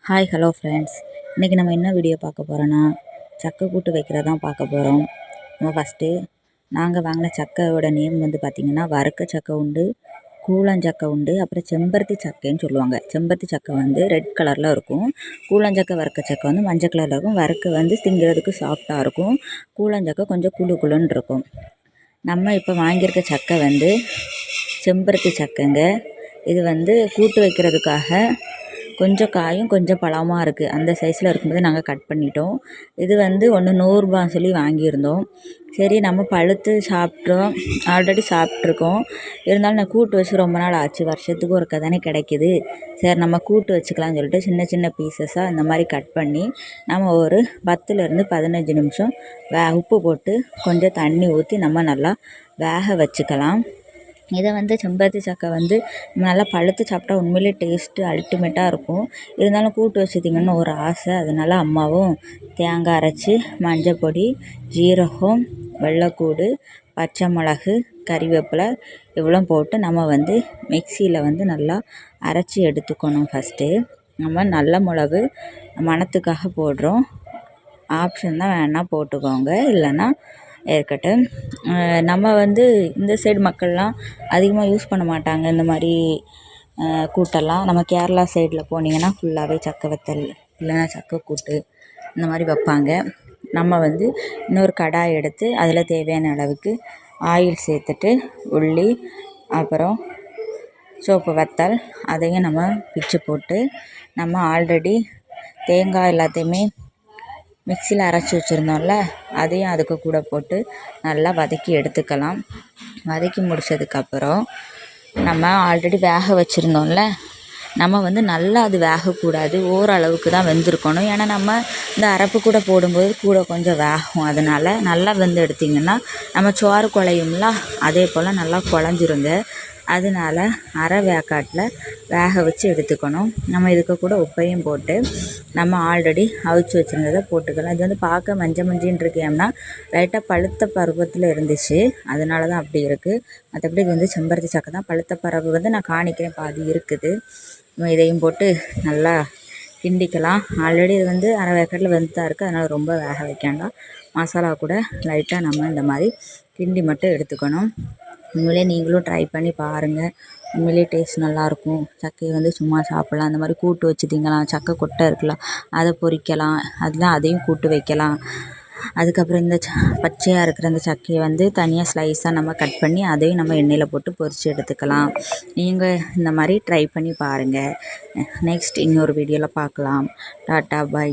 Hi hello friends, இன்றைக்கி நம்ம என்ன வீடியோ பார்க்க போகிறோன்னா சக்கை கூட்டு வைக்கிறதான் பார்க்க போகிறோம். நம்ம ஃபஸ்ட்டு நாங்கள் வாங்கின சக்கையோட நேம் வந்து பார்த்திங்கன்னா வறுக்க சக்கை உண்டு, கூழஞ்சக்கை உண்டு, அப்புறம் செம்பருத்தி சக்கைன்னு சொல்லுவாங்க. செம்பருத்தி சக்கை வந்து ரெட் கலரில் இருக்கும், கூழஞ்சக்கை வறுக்க சக்கை வந்து மஞ்சள் கலரில் இருக்கும். வறுக்க வந்து திங்கிறதுக்கு சாஃப்டாக இருக்கும், கூழஞ்சக்கை கொஞ்சம் குழு குழுன்னு இருக்கும். நம்ம இப்போ வாங்கியிருக்க சக்கை வந்து செம்பருத்தி சக்கைங்க. இது வந்து கூட்டு வைக்கிறதுக்காக கொஞ்சம் காயும் கொஞ்சம் பழமாக இருக்குது. அந்த சைஸில் இருக்கும்போது நாங்கள் கட் பண்ணிட்டோம். இது வந்து ஒன்று 100 சொல்லி வாங்கியிருந்தோம். சரி, நம்ம பழுத்து சாப்பிட்டோம், ஆல்ரெடி சாப்பிட்ருக்கோம். இருந்தாலும் நான் கூட்டு வச்சு ரொம்ப நாள் ஆச்சு, வருஷத்துக்கு ஒருக்கா தானே கிடைக்கிது. சரி, நம்ம கூட்டு வச்சுக்கலாம்னு சொல்லிட்டு சின்ன சின்ன பீசஸாக இந்த மாதிரி கட் பண்ணி நம்ம ஒரு 10லேருந்து 15 நிமிஷம் உப்பு போட்டு கொஞ்சம் தண்ணி ஊற்றி நம்ம நல்லா வேக வச்சுக்கலாம். இதை வந்து செம்பருத்தி சக்கை வந்து நல்லா பழுத்து சாப்பிட்டா உண்மையிலே டேஸ்ட்டு அல்டிமேட்டாக இருக்கும். இருந்தாலும் கூட்டு வச்சுட்டிங்கன்னு ஒரு ஆசை. அதனால் அம்மாவும் தேங்காய் அரைச்சி மஞ்சள் பொடி, ஜீரகம், வெள்ளைக்கூடு, பச்சை மிளகு, கறிவேப்பிலை இவ்வளோ போட்டு நம்ம வந்து மிக்சியில் வந்து நல்லா அரைச்சி எடுத்துக்கணும். ஃபஸ்ட்டு நம்ம நல்ல மிளகு மணத்துக்காக போடுறோம், ஆப்ஷன் தான், வேணால் போட்டுக்கோங்க, இல்லைன்னா இருக்கட்டும். நம்ம வந்து இந்த சைடு மக்கள்லாம் அதிகமாக யூஸ் பண்ண மாட்டாங்க இந்த மாதிரி கூட்டெல்லாம். நம்ம கேரளா சைடில் போனீங்கன்னா ஃபுல்லாகவே சக்கை வத்தல் இல்லைன்னா சக்கை கூட்டு இந்த மாதிரி வைப்பாங்க. நம்ம வந்து இன்னொரு கடாய் எடுத்து அதில் தேவையான அளவுக்கு ஆயில் சேர்த்துட்டு உள்ளி அப்புறம் சோப்பு வத்தல் அதையும் நம்ம பிச்சு போட்டு நம்ம ஆல்ரெடி தேங்காய் எல்லாத்தையுமே மிக்சியில் அரைச்சி வச்சுருந்தோம்ல, அதையும் அதுக்கு கூட போட்டு நல்லா வதக்கி எடுத்துக்கலாம். வதக்கி முடித்ததுக்கப்புறம் நம்ம ஆல்ரெடி வேக வச்சுருந்தோம்ல, நம்ம வந்து நல்லா அது வேகக்கூடாது, ஓரளவுக்கு தான் வெந்திருக்கணும். ஏன்னா நம்ம இந்த அரைப்பு கூட போடும்போது கூட கொஞ்சம் வேகும். அதனால் நல்லா வெந்து எடுத்திங்கன்னா நம்ம சோறு குழையும்ல, அதே போல் நல்லா குழஞ்சிருங்க. அதனால் அரை வேக்காட்டில் வேக வச்சு எடுத்துக்கணும். நம்ம இதுக்கு கூட உப்பையும் போட்டு நம்ம ஆல்ரெடி அவிச்சு வச்சுருந்ததை போட்டுக்கலாம். இது வந்து பார்க்க மஞ்சன்னு இருக்கேன்னா லைட்டாக பழுத்த பருவத்தில் இருந்துச்சு, அதனால தான் அப்படி இருக்குது. மற்றபடி இது வந்து செம்பருத்தி சக்கை தான். பழுத்த பருவம் வந்து நான் காணிக்கிறேன், பாதி இருக்குது. நம்ம இதையும் போட்டு நல்லா கிண்டிக்கலாம். ஆல்ரெடி இது வந்து அரை வேக்காட்டில் வெந்து தான் இருக்குது, அதனால் ரொம்ப வேக வைக்காண்டா. மசாலா கூட லைட்டாக நம்ம இந்த மாதிரி கிண்டி மட்டும் எடுத்துக்கணும். உண்மையிலே நீங்களும் ட்ரை பண்ணி பாருங்கள், உண்மையிலே டேஸ்ட் நல்லாயிருக்கும். சக்கையை வந்து சும்மா சாப்பிட்லாம், அந்த மாதிரி கூட்டு வச்சு திங்கலாம். சக்கை கொட்டை இருக்குல்ல, அதை பொரிக்கலாம், அதையும் கூட்டு வைக்கலாம். அதுக்கப்புறம் இந்த பச்சையாக இருக்கிற அந்த சக்கையை வந்து தனியாக ஸ்லைஸாக நம்ம கட் பண்ணி அதையும் நம்ம எண்ணெயில் போட்டு பொரித்து எடுத்துக்கலாம். நீங்கள் இந்த மாதிரி ட்ரை பண்ணி பாருங்கள். நெக்ஸ்ட் இன்னொரு வீடியோவில் பார்க்கலாம். டாட்டா, பாய்.